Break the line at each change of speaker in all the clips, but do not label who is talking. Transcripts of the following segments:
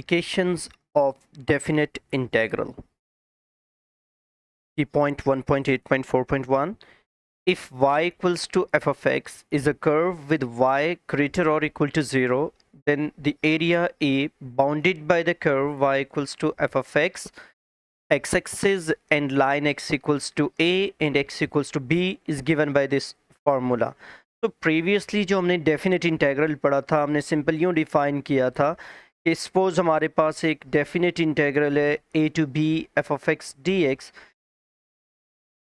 Applications of definite integral. Key point 1.8.4.1. If y equals to f of x is a curve with y greater or equal to 0, then the area A bounded by the curve y equals to f of x, x-axis and line x equals to a and x equals to b is given by this formula. तो previously जो हमने definite integral पढ़ा था, हमने simple यूँ define किया था कि सपोज हमारे पास एक डेफिनेट इंटेग्रल है a to b f of x dx.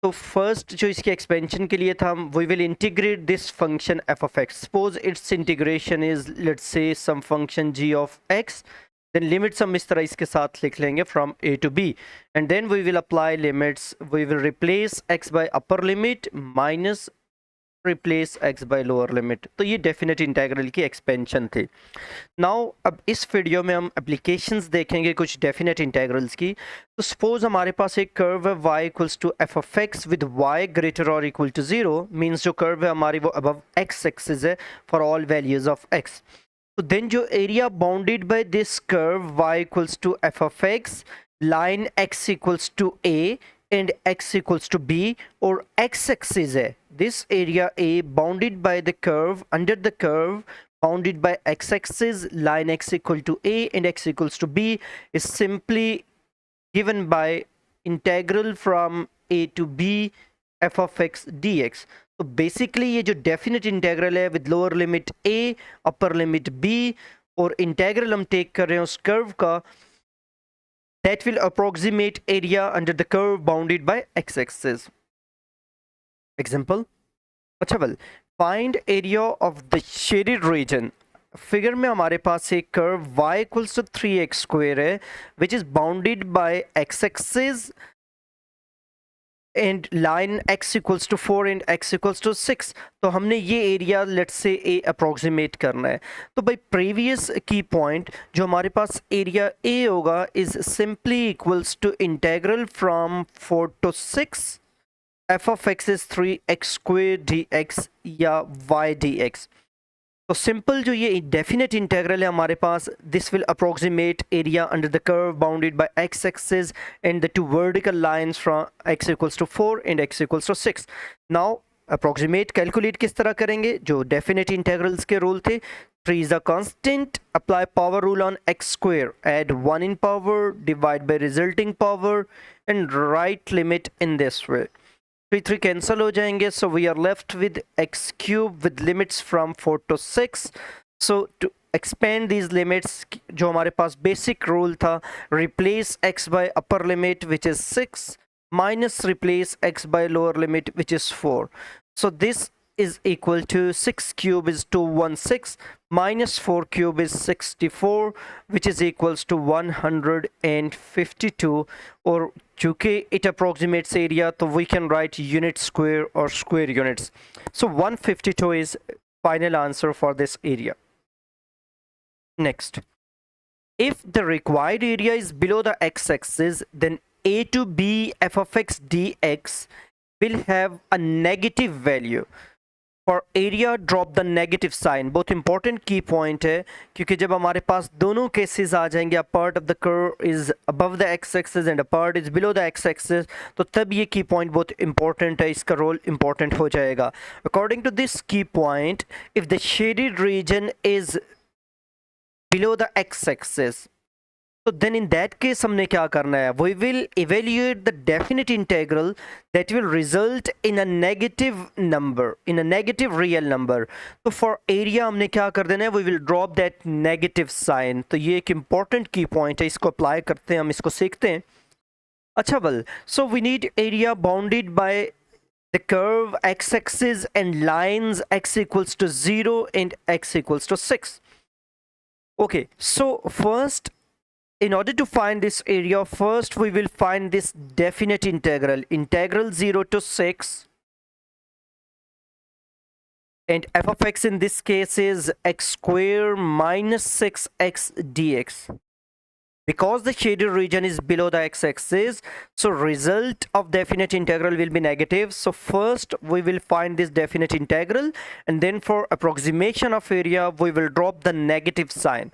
तो फर्स्ट जो इसके एक्सपेंशन के लिए था, we will integrate this function f of x. Suppose its integration is let's say some function g of x, then limits हम इस तरह इसके साथ लिख लेंगे from a to b, and then we will apply limits. We will replace x by upper limit minus replace x by lower limit. तो ये definite integral की एक्सपेंशन थी. नाउ अब इस वीडियो में हम एप्लीकेशंस देखेंगे कुछ डेफिनेट इंटेग्रल्स की. तो सपोज हमारे पास एक कर्व है y equals to f of x with y greater और इक्वल टू 0, मीन्स जो कर्व है हमारी वो अबव x एक्सिस है for all values of x. तो देन जो area bounded by this curve y equals to f of x, line x equals to a and x equals to b, or x-axis है this area A bounded by the curve, under the curve bounded by x-axis, line x equal to a and x equals to b is simply given by integral from a to b f of x dx. तो basically ये जो definite integral है with lower limit a upper limit b और integral हम take कर रहे हैं उस कर्व का, that will approximate area under the curve bounded by x-axis. Example. अच्छा well, find area of the shaded region. Figure में हमारे पास एक curve y equals to 3x square है which is bounded by x-axis and line x equals to 4 and x equals to 6. तो हमने ये area let's say a approximate करना है. तो भाई प्रीवियस की पॉइंट जो हमारे पास एरिया a होगा is simply equals to integral from 4 to 6 f of x is 3x square dx या y dx. तो सिंपल जो ये डेफिनेट इंटेग्रल है हमारे पास, this will approximate area under the curve bounded by x axis and the two vertical lines from x equals to 4 and x equals to 6. Now approximate calculate किस तरह करेंगे? जो डेफिनेट इंटेग्रल्स के rule थे, 3 is a constant, apply power rule on x square, add 1 in power, divide by resulting power and write limit in this way. 3 cancel हो जाएंगे, so we are left with x cube with limits from 4 to 6. so to expand these limits, जो हमारे पास basic rule था, replace x by upper limit which is 6 minus replace x by lower limit which is 4. so this is equal to 6 cube is 216 minus 4 cube is 64 which is equals to 152. और चूँकि it approximates area तो we can write unit square or square units. so 152 is final answer for this area. Next, if the required area is below the x-axis, then a to b f of x dx will have a negative value. For area drop the negative sign. बहुत important की point है क्योंकि जब हमारे पास दोनों cases आ जाएंगे, a part of the curve is above the x-axis and a part is below the x-axis, तो तब ये की पॉइंट बहुत इंपॉर्टेंट है, इसका रोल इंपॉर्टेंट हो जाएगा. According to this key point, if the shaded region is below the x-axis, so then in that case हमने क्या करना है? We will evaluate the definite integral that will result in a negative number, in a negative real number. तो for area हमने क्या कर देना है? We will drop that negative sign. तो ये एक important key point है, इसको apply करते हैं, हम इसको सीखते हैं. अच्छा well, so we need area bounded by the curve x-axis and lines x equals to 0 and x equals to 6. Okay, so first, in order to find this area, first we will find this definite integral, integral 0 to 6, and f of x in this case is x square minus 6x dx. Because the shaded region is below the x-axis, so result of definite integral will be negative. So first we will find this definite integral, and then for approximation of area we will drop the negative sign.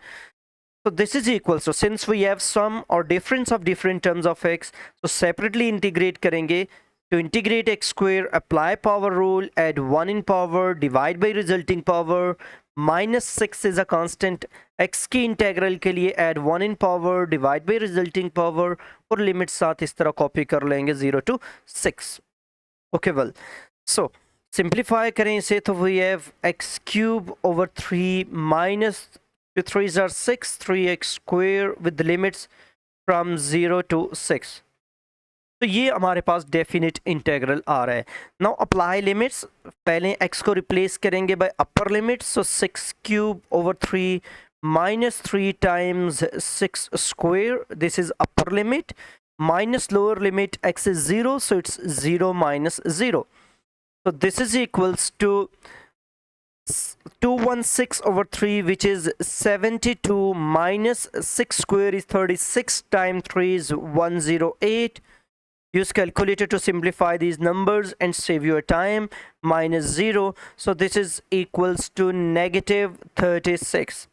So this is equal. So since we have sum or difference of different terms of x, so separately integrate करेंगे. To integrate x square, apply power rule, add 1 in power, divide by resulting power. Minus 6 is a constant. x की integral के लिए add 1 in power, divide by resulting power, और limit साथ इस तरह copy कर लेंगे 0 to 6. Okay, well, so simplify करें इसे तो we have x cube over 3 minus 2 3s are 6, 3x square with the limits from 0 to 6. तो ये हमारे पास डेफिनेट इंटेग्रल आ रहा है. Now apply limits. पहले x को रिप्लेस करेंगे bye upper limit. So 6 cube over 3 minus 3 times 6 square. This is upper limit. Minus lower limit, x is 0, so it's 0 minus 0. So this is equals to 216 over 3, which is 72, minus 6 square is 36, times 3 is 108. Use calculator to simplify these numbers and save your time. Minus 0, so this is equals to negative 36.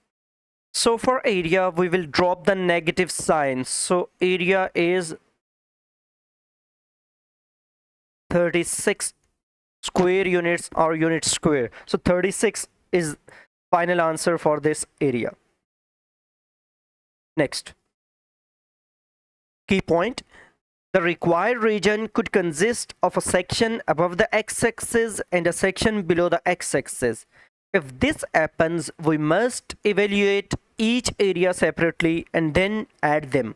So for area, we will drop the negative sign. So area is 36 square units or unit square. So 36 is final answer for this area. Next, key point. The required region could consist of a section above the x-axis and a section below the x-axis. If this happens, we must evaluate each area separately and then add them.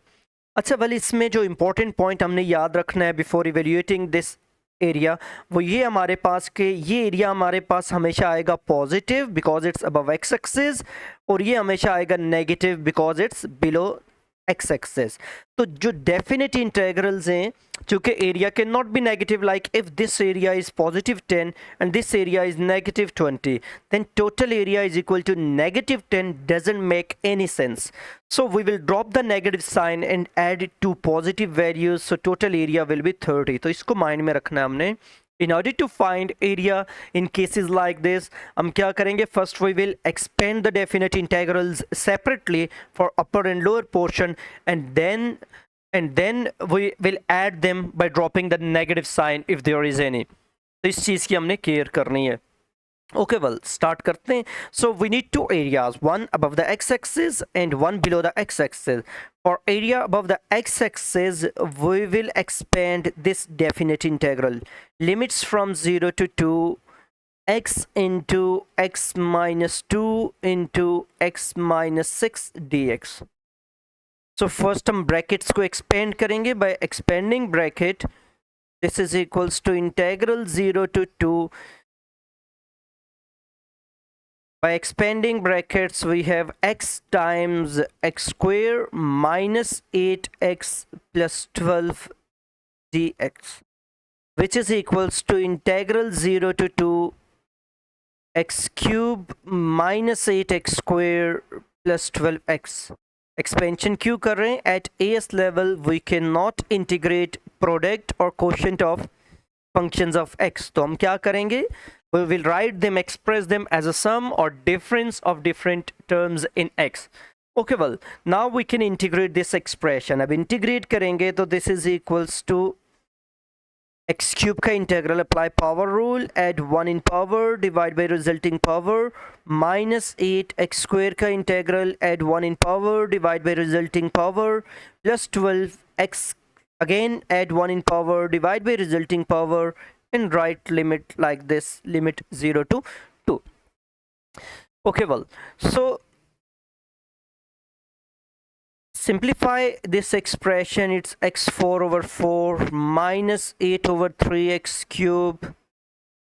अच्छा वाले इसमें जो important point हमने याद रखना है before evaluating this area, वो ये हमारे पास के ये एरिया हमारे पास हमेशा आएगा positive because it's above x axis, और ये हमेशा आएगा negative because it's below x axis. तो जो डेफिनेट इंटेग्रल्स हैं, चूंकि area can not be negative, like if this area is positive 10 and this area is negative 20, then total area is equal to negative 10 doesn't make any sense. So we will drop the negative sign and add it to positive values, so total area will be 30. तो इसको mind में रखना है हमने. In order to find area in cases like this, हम क्या करेंगे? First we will expand the definite integrals separately for upper and lower portion, and then we will add them by dropping the negative sign if there is any. तो इस चीज़ की हमने care करनी है. Okay, well, start करते हैं. So we need two areas, one above the x-axis and one below the x-axis. For area above the x-axis, we will expand this definite integral. Limits from 0 to 2, x into x minus 2 into x minus 6 dx. So first हम brackets को expand करेंगे. By expanding bracket, this is equals to integral 0 to 2. By expanding brackets, we have x times x square minus 8x plus 12 dx, which is equals to integral 0 to 2 x cube minus 8x square plus 12x. Expansion क्यों कर रहे हैं? At AS level, we cannot integrate product or quotient of functions of x. तो हम क्या करेंगे? We will write them, express them as a sum or difference of different terms in x. Okay, well, now we can integrate this expression. अब integrate करेंगे तो this is equals to x cube का integral, apply power rule, add 1 in power, divide by resulting power, minus 8 x square का integral, add 1 in power, divide by resulting power, plus 12 x, again add 1 in power, divide by resulting power, and write limit like this, limit 0 to 2. Okay, well, so simplify this expression. It's x4 over 4 minus 8 over 3x cube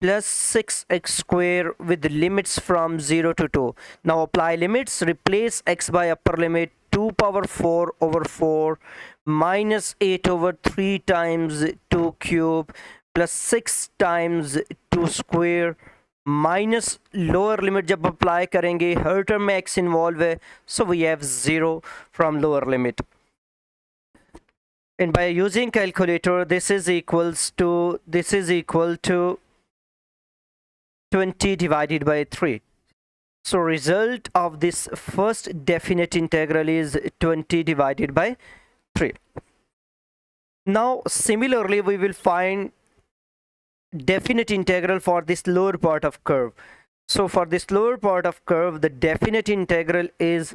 plus 6x square with limits from 0 to 2. Now apply limits, replace x by upper limit 2 power 4 over 4 minus 8 over 3 times 2 cube plus 6 times 2 square minus lower limit जब apply करेंगे हर term में x involve है, so we have 0 from lower limit, and by using calculator this is equal to 20 divided by 3. So result of this first definite integral is 20 divided by 3. Now similarly we will find definite integral for this lower part of curve. So for this lower part of curve, the definite integral is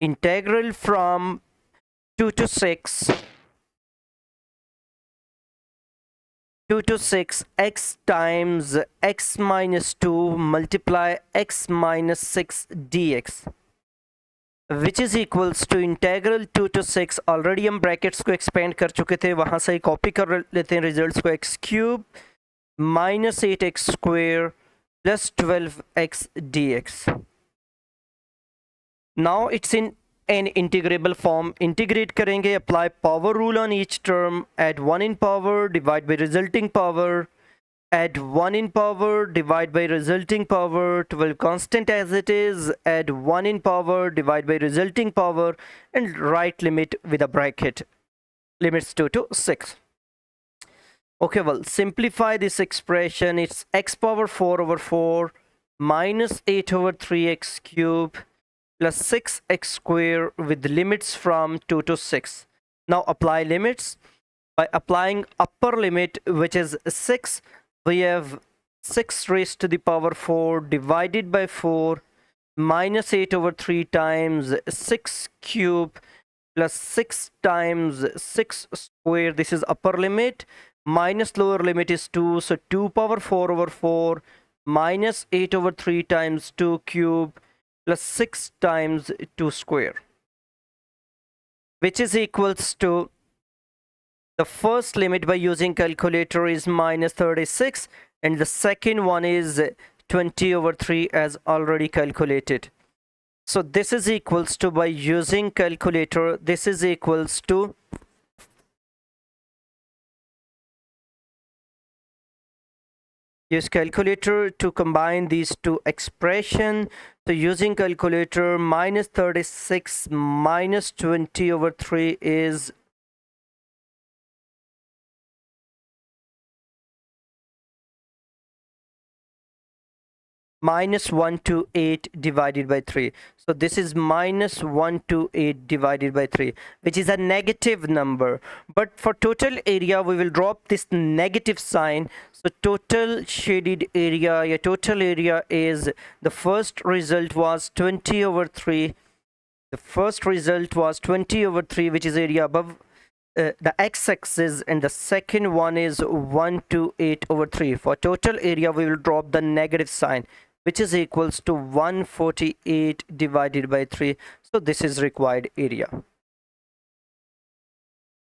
integral from 2 to 6 x times x minus 2 multiply x minus 6 dx, which is equals to integral 2 to 6. Already हम brackets को expand कर चुके थे, वहां से copy कर लेते हैं रिजल्ट्स को. X cube minus 8x square plus 12x dx. Now it's in an integrable form. Integrate करेंगे, apply power rule on each term, add 1 in power divide by resulting power, add 1 in power divide by resulting power, 12 constant as it is, add 1 in power divide by resulting power, and write limit with a bracket, limits 2 to 6. Okay, well, simplify this expression. It's x power 4 over 4 minus 8 over 3x cube plus 6x square with limits from 2 to 6. Now apply limits. By applying upper limit, which is 6, we have 6 raised to the power 4 divided by 4 minus 8 over 3 times 6 cube plus 6 times 6 square. This is upper limit. Minus lower limit is 2. So 2 power 4 over 4 minus 8 over 3 times 2 cube plus 6 times 2 square, which is equals to, the first limit by using calculator is minus 36, and the second one is 20 over 3 as already calculated. So this is equals to, by using calculator, this is equals to use calculator to combine these two expressions. So using calculator, minus 36 minus 20 over 3 is minus 128 divided by 3. So this is minus 128 divided by 3, which is a negative number. But for total area, we will drop this negative sign. So total shaded area, yeah, total area is, the first result was 20 over 3. The first result was 20 over 3, which is area above the x-axis, and the second one is 128 over 3. For total area, we will drop the negative sign, which is equals to 148 divided by 3. So this is required area.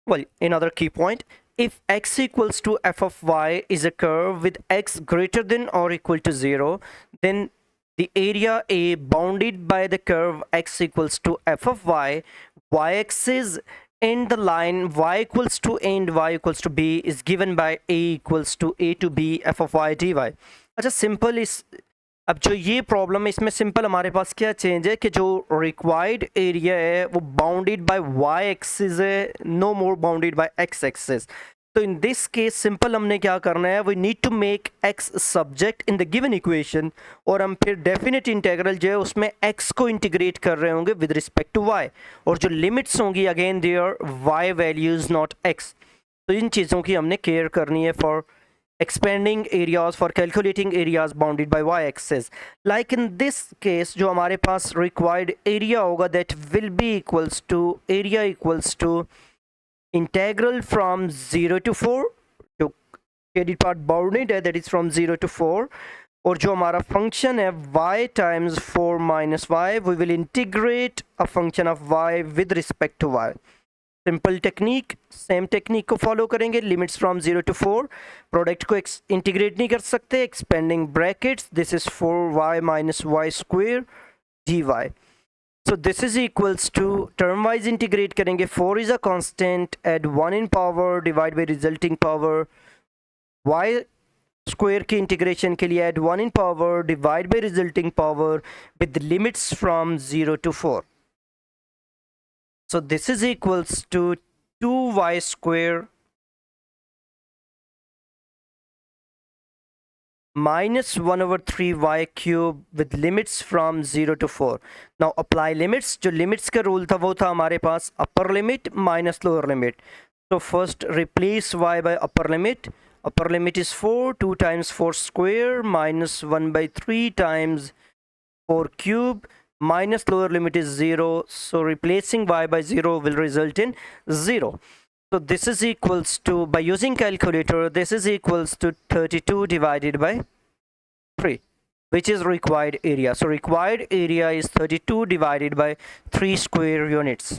Well, another key point, if x equals to f of y is a curve with x greater than or equal to 0, then the area A bounded by the curve x equals to f of y, y-axis and the line y equals to a and y equals to b is given by a equals to a to b f of y dy. अच्छा, simple इस, अब जो ये problem है इसमें simple हमारे पास क्या change है कि जो रिक्वायर्ड एरिया है वो बाउंडेड बाय वाई एक्सिस है, no more bounded by X axis. तो इन दिस केस सिंपल हमने क्या करना है, we need to make X subject in the given equation, और हम फिर डेफिनेट इंटीग्रल जो है उसमें एक्स को इंटीग्रेट कर रहे होंगे विद रिस्पेक्ट टू वाई, और जो लिमिट्स होंगी again their Y values not X. तो इन चीज़ों की हमने केयर करनी है for expanding areas, for calculating areas bounded by y-axis. Like in this case, जो हमारे पास required area होगा, that will be equals to, area equals to integral from 0 to 4, जो shaded part bounded है, that is from 0 to 4, और जो हमारा function है y times 4 minus y, we will integrate a function of y with respect to y. Simple technique, same technique को follow करेंगे. Limits from 0 to 4, product को integrate नहीं कर सकते, expanding brackets, this is 4y minus y square dy. So this is equals to, term wise integrate करेंगे, 4 is a constant, add 1 in power divide by resulting power, y square की integration के लिए add 1 in power divide by resulting power with limits from 0 to 4. So this is equals to 2y square minus 1 over 3 y cube with limits from 0 to 4. Now apply limits. जो limits का rule था वो था हमारे पास upper limit minus lower limit. So first replace y by upper limit. Upper limit is 4, 2 times 4 square minus 1 by 3 times 4 cube minus lower limit is 0. So replacing y by 0 will result in 0. So this is equals to, by using calculator, this is equals to 32 divided by 3, which is required area. So required area is 32 divided by 3 square units.